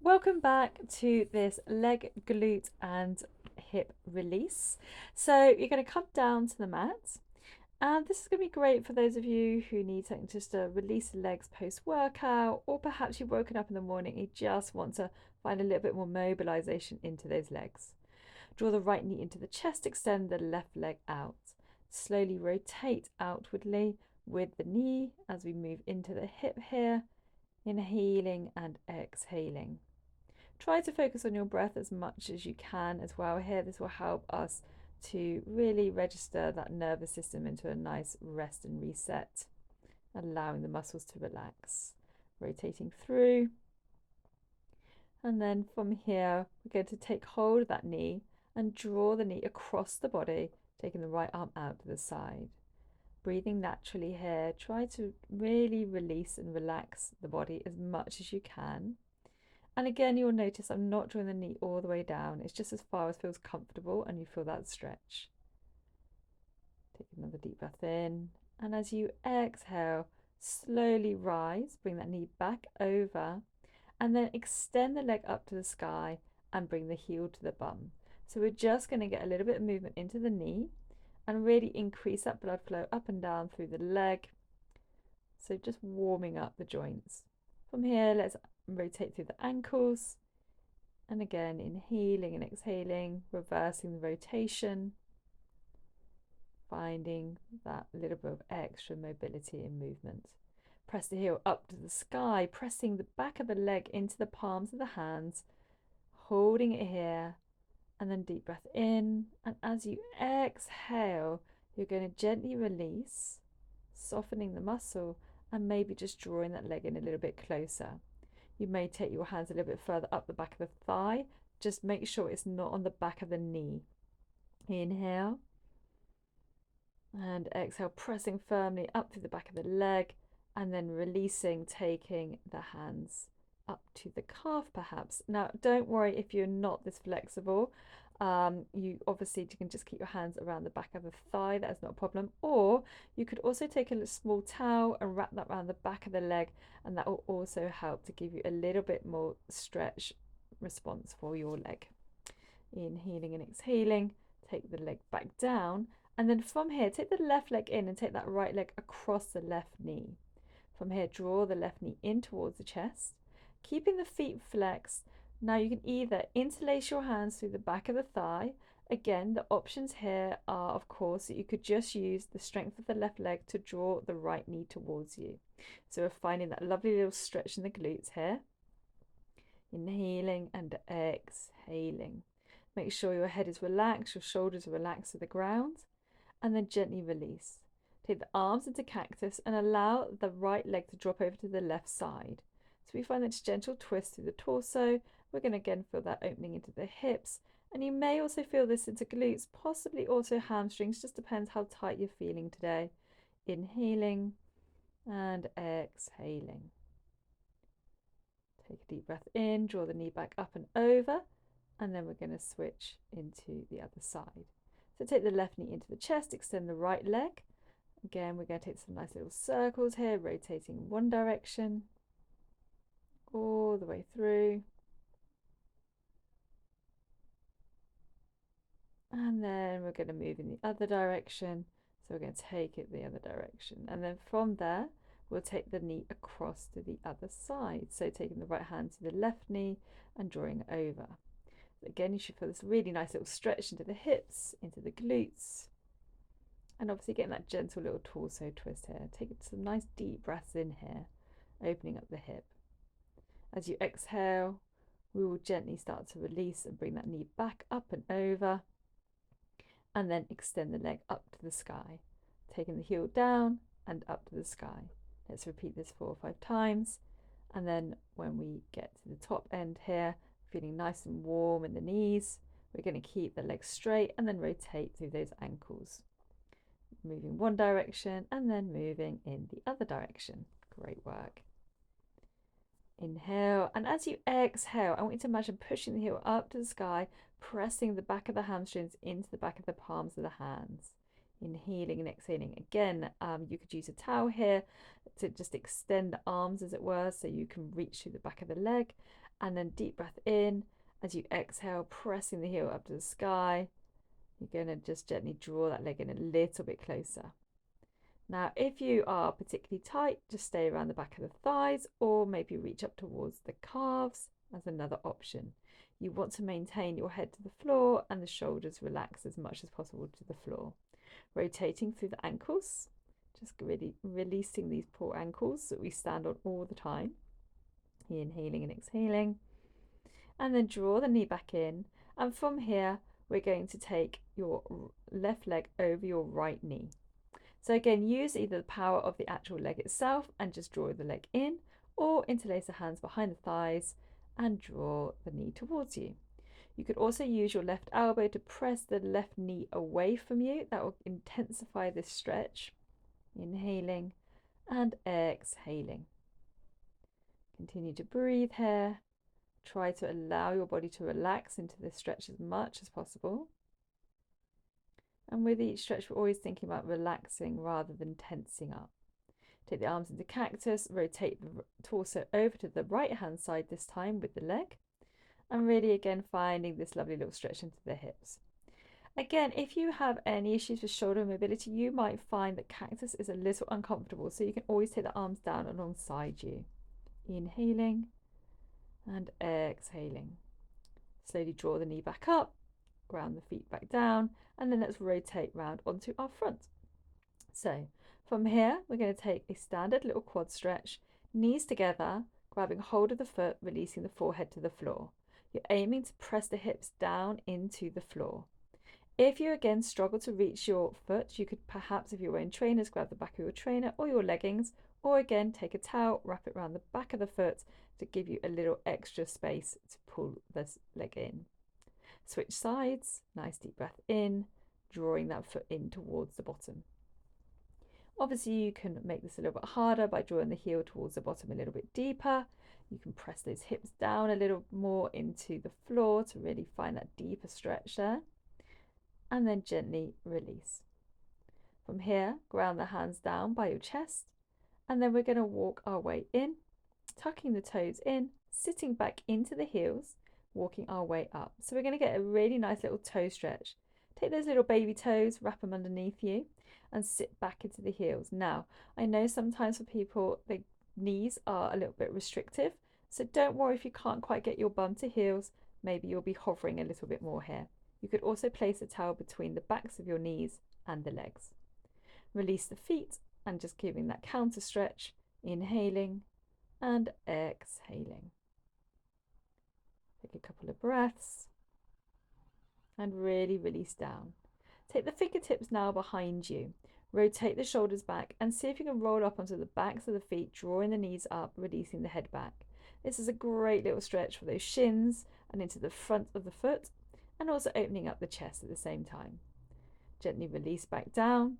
Welcome back to this leg, glute and hip release. So you're going to come down to the mat, and this is going to be great for those of you who need something just to release the legs post-workout, or perhaps you've woken up in the morning and you just want to find a little bit more mobilization into those legs. Draw the right knee into the chest, extend the left leg out. Slowly rotate outwardly with the knee as we move into the hip here, inhaling and exhaling. Try to focus on your breath as much as you can as well here. This will help us to really register that nervous system into a nice rest and reset, allowing the muscles to relax. Rotating through. And then from here, we're going to take hold of that knee and draw the knee across the body, taking the right arm out to the side. Breathing naturally here. Try to really release and relax the body as much as you can. And again, you'll notice I'm not drawing the knee all the way down. It's just as far as feels comfortable and you feel that stretch. Take another deep breath in. And as you exhale, slowly rise, bring that knee back over, and then extend the leg up to the sky and bring the heel to the bum. So we're just going to get a little bit of movement into the knee and really increase that blood flow up and down through the leg. So just warming up the joints. From here, let's rotate through the ankles. And again, inhaling and exhaling, reversing the rotation, finding that little bit of extra mobility and movement. Press the heel up to the sky, pressing the back of the leg into the palms of the hands, holding it here, and then deep breath in. And as you exhale, you're going to gently release, softening the muscle, and maybe just drawing that leg in a little bit closer. You may take your hands a little bit further up the back of the thigh. Just make sure it's not on the back of the knee. Inhale. And exhale, pressing firmly up through the back of the leg. And then releasing, taking the hands up to the calf perhaps. Now, don't worry if you're not this flexible. You obviously can just keep your hands around the back of the thigh. That is not a problem. Or you could also take a small towel and wrap that around the back of the leg, and that will also help to give you a little bit more stretch response for your leg. Inhaling and exhaling, take the leg back down, and then from here, take the left leg in and take that right leg across the left knee. From here, draw the left knee in towards the chest, keeping the feet flexed. Now you can either interlace your hands through the back of the thigh. Again, the options here are, of course, that you could just use the strength of the left leg to draw the right knee towards you. So we're finding that lovely little stretch in the glutes here. Inhaling and exhaling. Make sure your head is relaxed, your shoulders are relaxed to the ground, and then gently release. Take the arms into cactus and allow the right leg to drop over to the left side. So we find this gentle twist through the torso. We're going to again feel that opening into the hips, and you may also feel this into glutes, possibly also hamstrings, just depends how tight you're feeling today. Inhaling and exhaling. Take a deep breath in, draw the knee back up and over, and then we're going to switch into the other side. So take the left knee into the chest, extend the right leg. Again, we're going to take some nice little circles here, rotating one direction all the way through. And then we're going to move in the other direction. So we're going to take it the other direction. And then from there, we'll take the knee across to the other side. So taking the right hand to the left knee and drawing it over. Again, you should feel this really nice little stretch into the hips, into the glutes. And obviously getting that gentle little torso twist here. Take some nice deep breaths in here, opening up the hip. As you exhale, we will gently start to release and bring that knee back up and over. And then extend the leg up to the sky, taking the heel down and up to the sky. Let's repeat this 4 or 5 times. And then when we get to the top end here, feeling nice and warm in the knees, we're going to keep the legs straight and then rotate through those ankles. Moving one direction and then moving in the other direction. Great work. Inhale, and as you exhale, I want you to imagine pushing the heel up to the sky, pressing the back of the hamstrings into the back of the palms of the hands. Inhaling and exhaling. Again, you could use a towel here to just extend the arms, as it were, so you can reach through the back of the leg. And then deep breath in. As you exhale, pressing the heel up to the sky. You're going to just gently draw that leg in a little bit closer. Now, if you are particularly tight, just stay around the back of the thighs, or maybe reach up towards the calves as another option. You want to maintain your head to the floor and the shoulders relax as much as possible to the floor. Rotating through the ankles, just really releasing these poor ankles that we stand on all the time. Inhaling and exhaling. And then draw the knee back in. And from here, we're going to take your left leg over your right knee. So again, use either the power of the actual leg itself and just draw the leg in, or interlace the hands behind the thighs and draw the knee towards you. You could also use your left elbow to press the left knee away from you. That will intensify this stretch. Inhaling and exhaling. Continue to breathe here. Try to allow your body to relax into this stretch as much as possible. And with each stretch, we're always thinking about relaxing rather than tensing up. Take the arms into cactus, rotate the torso over to the right hand side this time with the leg. And really again, finding this lovely little stretch into the hips. Again, if you have any issues with shoulder mobility, you might find that cactus is a little uncomfortable. So you can always take the arms down alongside you. Inhaling and exhaling. Slowly draw the knee back up, ground the feet back down, and then let's rotate round onto our front. So from here, we're going to take a standard little quad stretch, knees together, grabbing hold of the foot, releasing the forehead to the floor. You're aiming to press the hips down into the floor. If you again struggle to reach your foot, you could perhaps, if you're wearing trainers, grab the back of your trainer or your leggings, or again take a towel, wrap it around the back of the foot to give you a little extra space to pull this leg in. Switch sides, nice deep breath in, drawing that foot in towards the bottom. Obviously, you can make this a little bit harder by drawing the heel towards the bottom a little bit deeper. You can press those hips down a little more into the floor to really find that deeper stretch there. And then gently release. From here, ground the hands down by your chest. And then we're going to walk our way in, tucking the toes in, sitting back into the heels, walking our way up. So we're going to get a really nice little toe stretch. Take those little baby toes, wrap them underneath you, and sit back into the heels. Now, I know sometimes for people, the knees are a little bit restrictive. So don't worry if you can't quite get your bum to heels. Maybe you'll be hovering a little bit more here. You could also place a towel between the backs of your knees and the legs. Release the feet and just giving that counter stretch, inhaling and exhaling. Take a couple of breaths and really release down. Take the fingertips now behind you. Rotate the shoulders back and see if you can roll up onto the backs of the feet, drawing the knees up, releasing the head back. This is a great little stretch for those shins and into the front of the foot, and also opening up the chest at the same time. Gently release back down.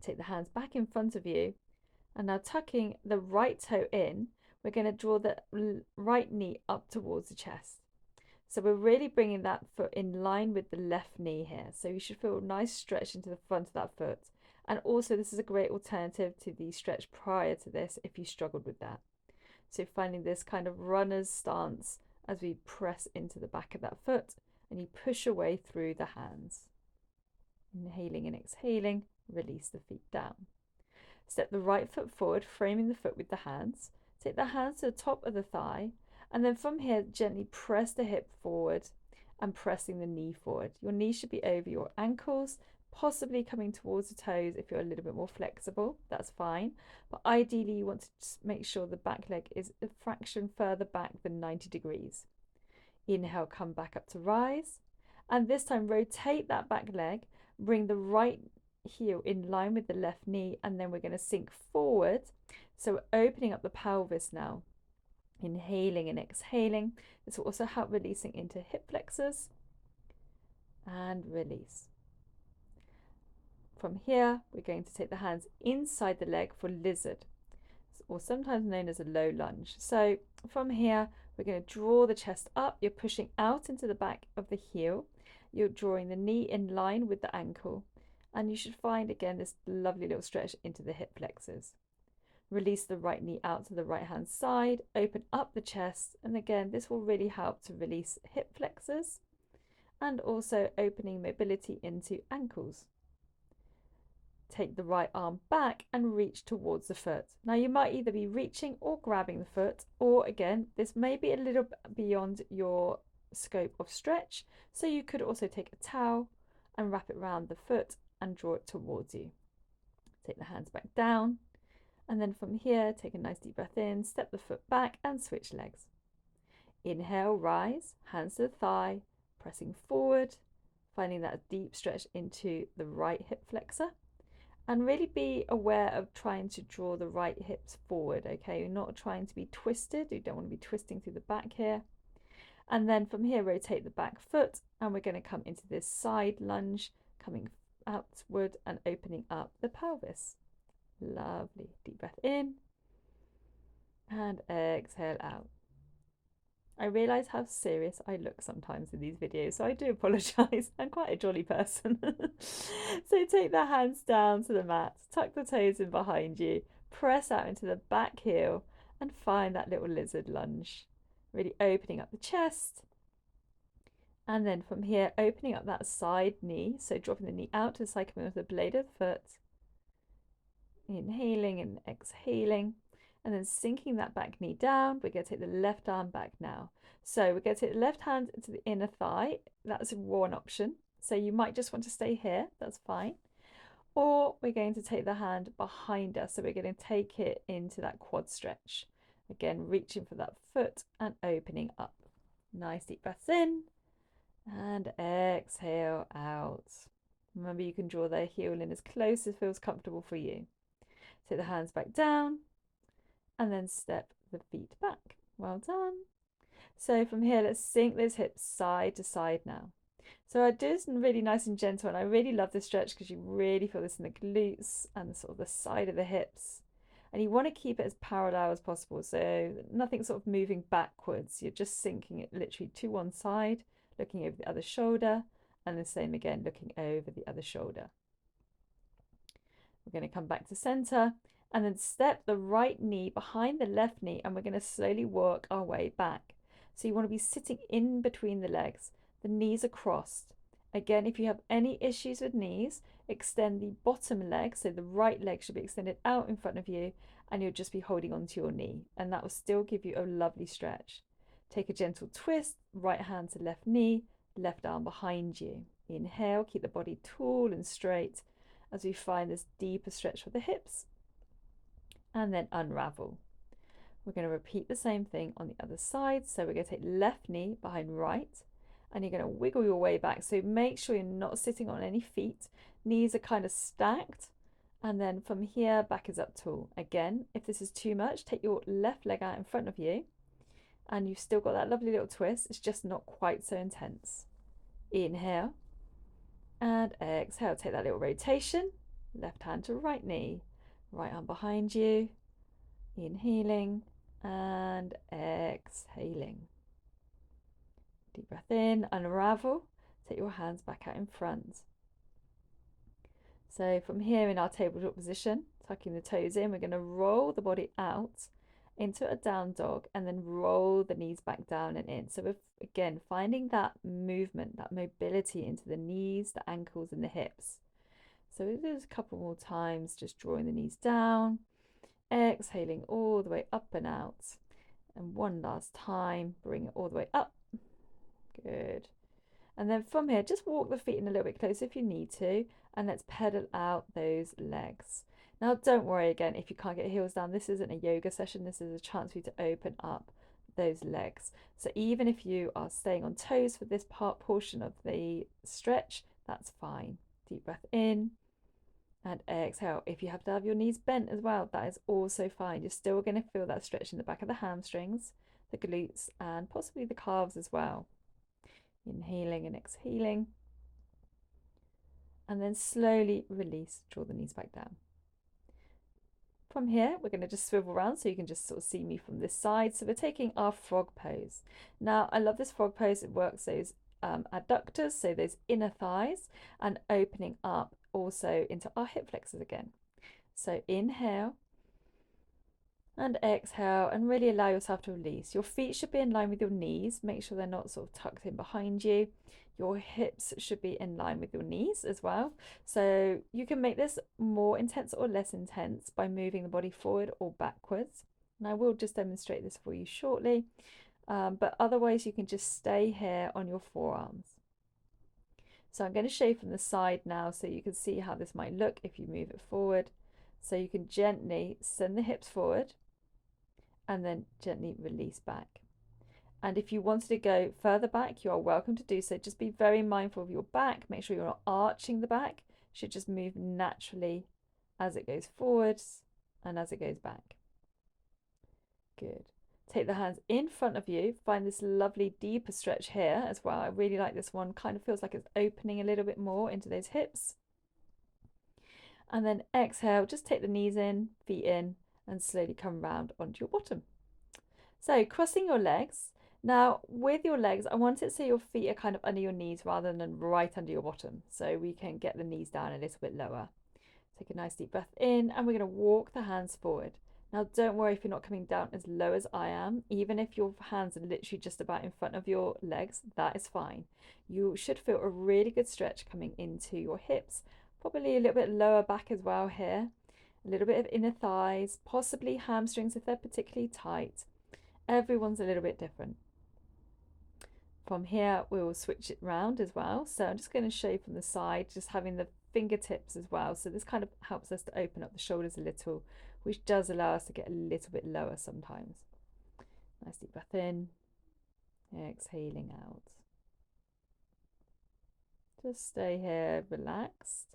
Take the hands back in front of you. And now tucking the right toe in, we're going to draw the right knee up towards the chest. So we're really bringing that foot in line with the left knee here. So you should feel a nice stretch into the front of that foot. And also this is a great alternative to the stretch prior to this if you struggled with that. So finding this kind of runner's stance as we press into the back of that foot and you push away through the hands. Inhaling and exhaling, release the feet down. Step the right foot forward, framing the foot with the hands. Take the hands to the top of the thigh, and then from here, gently press the hip forward and pressing the knee forward. Your knee should be over your ankles, possibly coming towards the toes if you're a little bit more flexible, that's fine. But ideally, you want to just make sure the back leg is a fraction further back than 90 degrees. Inhale, come back up to rise. And this time, rotate that back leg, bring the right heel in line with the left knee, and then we're going to sink forward. So we're opening up the pelvis now. Inhaling and exhaling. This will also help releasing into hip flexors. And release. From here, we're going to take the hands inside the leg for lizard, or sometimes known as a low lunge. So from here, we're going to draw the chest up. You're pushing out into the back of the heel. You're drawing the knee in line with the ankle. And you should find, again, this lovely little stretch into the hip flexors. Release the right knee out to the right hand side, open up the chest, and again, this will really help to release hip flexors and also opening mobility into ankles. Take the right arm back and reach towards the foot. Now you might either be reaching or grabbing the foot, or again, this may be a little bit beyond your scope of stretch, so you could also take a towel and wrap it around the foot and draw it towards you. Take the hands back down, and then from here, take a nice deep breath in, step the foot back and switch legs. Inhale, rise, hands to the thigh, pressing forward, finding that deep stretch into the right hip flexor. And really be aware of trying to draw the right hips forward, okay? You're not trying to be twisted. You don't want to be twisting through the back here. And then from here, rotate the back foot, and we're going to come into this side lunge, coming outward and opening up the pelvis. Lovely. Deep breath in and exhale out. I realise how serious I look sometimes in these videos, so I do apologise. I'm quite a jolly person. So take the hands down to the mat, tuck the toes in behind you, press out into the back heel and find that little lizard lunge. Really opening up the chest. And then from here, opening up that side knee, so dropping the knee out to the side, coming with the blade of the foot. Inhaling and exhaling. And then sinking that back knee down, we're going to take the left arm back now. So we're going to take the left hand into the inner thigh. That's one option. So you might just want to stay here. That's fine. Or we're going to take the hand behind us. So we're going to take it into that quad stretch. Again, reaching for that foot and opening up. Nice deep breaths in and exhale out. Remember, you can draw the heel in as close as feels comfortable for you. Take the hands back down. And then step the feet back. Well done. So from here, let's sink those hips side to side now. So I do this really nice and gentle, and I really love this stretch because you really feel this in the glutes and sort of the side of the hips. And you want to keep it as parallel as possible, so nothing sort of moving backwards. You're just sinking it literally to one side, looking over the other shoulder, and the same again, looking over the other shoulder. We're going to come back to center and then step the right knee behind the left knee, and we're going to slowly work our way back. So you want to be sitting in between the legs. The knees are crossed. Again, if you have any issues with knees, extend the bottom leg, so the right leg should be extended out in front of you, and you'll just be holding onto your knee, and that will still give you a lovely stretch. Take a gentle twist, right hand to left knee, left arm behind you. Inhale, keep the body tall and straight as we find this deeper stretch for the hips, and then unravel. We're going to repeat the same thing on the other side. So we're going to take left knee behind right, and you're going to wiggle your way back. So make sure you're not sitting on any feet. Knees are kind of stacked, and then from here, back is up tall. Again, if this is too much, take your left leg out in front of you, and you've still got that lovely little twist. It's just not quite so intense. Inhale and exhale. Take that little rotation. Left hand to right knee, right arm behind you. Inhaling and exhaling. Deep breath in, unravel. Take your hands back out in front. So from here in our tabletop position, tucking the toes in, we're going to roll the body out into a down dog and then roll the knees back down and in. So we're again finding that movement, that mobility into the knees, the ankles and the hips. So we'll do this a couple more times, just drawing the knees down, exhaling all the way up and out. And one last time, bring it all the way up. Good. And then from here, just walk the feet in a little bit closer if you need to, and let's pedal out those legs. Now, don't worry again if you can't get heels down. This isn't a yoga session. This is a chance for you to open up those legs. So even if you are staying on toes for this portion of the stretch, that's fine. Deep breath in and exhale. If you have to have your knees bent as well, that is also fine. You're still going to feel that stretch in the back of the hamstrings, the glutes, and possibly the calves as well. Inhaling and exhaling. And then slowly release, draw the knees back down. From here, we're going to just swivel around so you can just sort of see me from this side. So we're taking our frog pose. Now, I love this frog pose. It works those adductors, so those inner thighs, and opening up also into our hip flexors again. So inhale And exhale and really allow yourself to release. Your feet should be in line with your knees. Make sure they're not sort of tucked in behind you. Your hips should be in line with your knees as well. So you can make this more intense or less intense by moving the body forward or backwards. And I will just demonstrate this for you shortly. But otherwise you can just stay here on your forearms. So I'm going to show from the side now so you can see how this might look if you move it forward. So you can gently send the hips forward and then gently release back. And if you wanted to go further back, you are welcome to do so. Just be very mindful of your back. Make sure you're not arching the back. It should just move naturally as it goes forwards and as it goes back. Good. Take the hands in front of you. Find this lovely deeper stretch here as well. I really like this one. Kind of feels like it's opening a little bit more into those hips. And then exhale, just take the knees in, feet in, and slowly come round onto your bottom. So crossing your legs. Now with your legs, I want it so your feet are kind of under your knees rather than right under your bottom. So we can get the knees down a little bit lower. Take a nice deep breath in and we're going to walk the hands forward. Now don't worry if you're not coming down as low as I am. Even if your hands are literally just about in front of your legs, that is fine. You should feel a really good stretch coming into your hips. Probably a little bit lower back as well here. A little bit of inner thighs, possibly hamstrings if they're particularly tight. Everyone's a little bit different. From here, we will switch it round as well. So I'm just going to show you from the side, just having the fingertips as well. So this kind of helps us to open up the shoulders a little, which does allow us to get a little bit lower sometimes. Nice deep breath in, exhaling out. Just stay here relaxed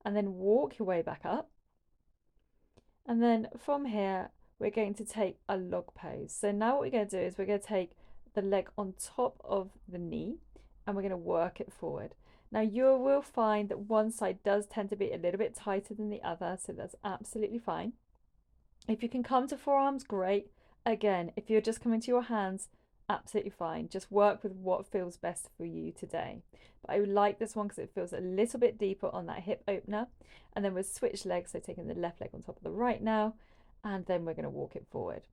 and then walk your way back up. And then from here, we're going to take a log pose. So now what we're going to do is we're going to take the leg on top of the knee and we're going to work it forward. Now you will find that one side does tend to be a little bit tighter than the other, so that's absolutely fine. If you can come to forearms, great. Again, if you're just coming to your hands, absolutely fine. Just work with what feels best for you today. But I like this one because it feels a little bit deeper on that hip opener. And then we'll switch legs, so taking the left leg on top of the right now, and then we're going to walk it forward.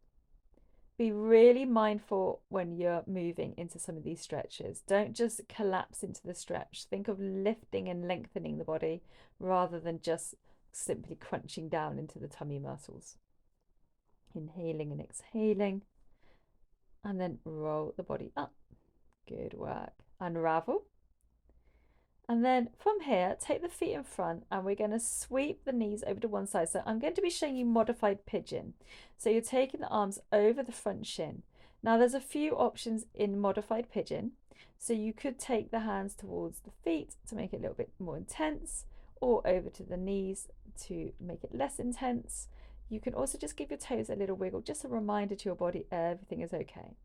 Be really mindful when you're moving into some of these stretches. Don't just collapse into the stretch. Think of lifting and lengthening the body rather than just simply crunching down into the tummy muscles. Inhaling and exhaling, and then roll the body up. Good work. Unravel. And then from here, take the feet in front and we're going to sweep the knees over to one side. So I'm going to be showing you modified pigeon. So you're taking the arms over the front shin. Now there's a few options in modified pigeon. So you could take the hands towards the feet to make it a little bit more intense, or over to the knees to make it less intense. You can also just give your toes a little wiggle, just a reminder to your body everything is okay.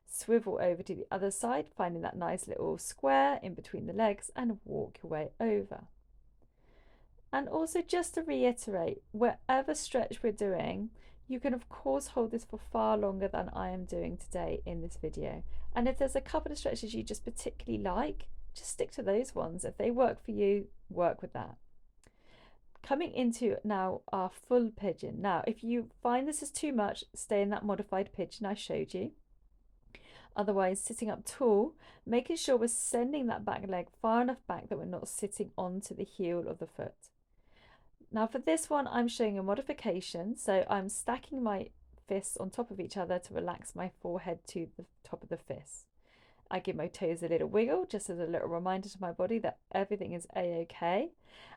Swivel over to the other side, finding that nice little square in between the legs, and walk your way over. And also just to reiterate, whatever stretch we're doing, you can of course hold this for far longer than I am doing today in this video. And if there's a couple of stretches you just particularly like, just stick to those ones. If they work for you, work with that. Coming into now our full pigeon. Now, if you find this is too much, stay in that modified pigeon I showed you. Otherwise, sitting up tall, making sure we're sending that back leg far enough back that we're not sitting onto the heel of the foot. Now for this one, I'm showing a modification. So I'm stacking my fists on top of each other to relax my forehead to the top of the fists. I give my toes a little wiggle, just as a little reminder to my body that everything is a-okay.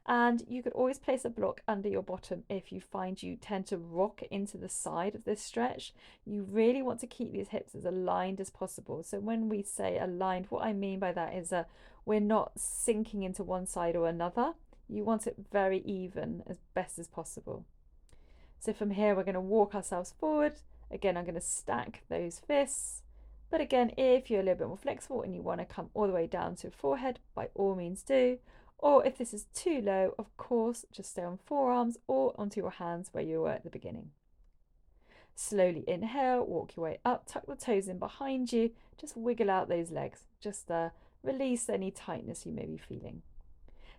And you could always place a block under your bottom if you find you tend to rock into the side of this stretch. You really want to keep these hips as aligned as possible. So when we say aligned, what I mean by that is we're not sinking into one side or another. You want it very even as best as possible. So from here, we're going to walk ourselves forward. Again, I'm going to stack those fists. But again, if you're a little bit more flexible and you want to come all the way down to forehead, by all means do. Or if this is too low, of course, just stay on forearms or onto your hands where you were at the beginning. Slowly inhale, walk your way up, tuck the toes in behind you, just wiggle out those legs, just release any tightness you may be feeling.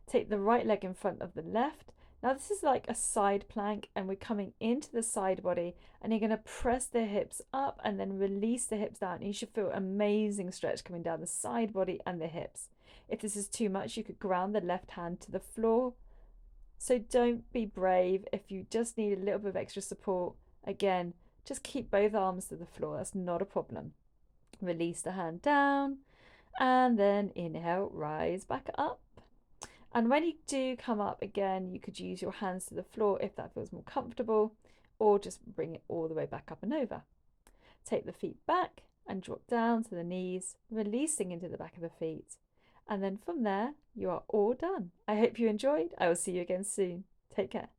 Take the right leg in front of the left, Now this is like a side plank, and we're coming into the side body, and you're going to press the hips up and then release the hips down. You should feel amazing stretch coming down the side body and the hips. If this is too much, you could ground the left hand to the floor. So don't be brave. If you just need a little bit of extra support, again, just keep both arms to the floor. That's not a problem. Release the hand down, and then inhale, rise back up. And when you do come up again, you could use your hands to the floor if that feels more comfortable, or just bring it all the way back up and over. Take the feet back and drop down to the knees, releasing into the back of the feet. And then from there, you are all done. I hope you enjoyed. I will see you again soon. Take care.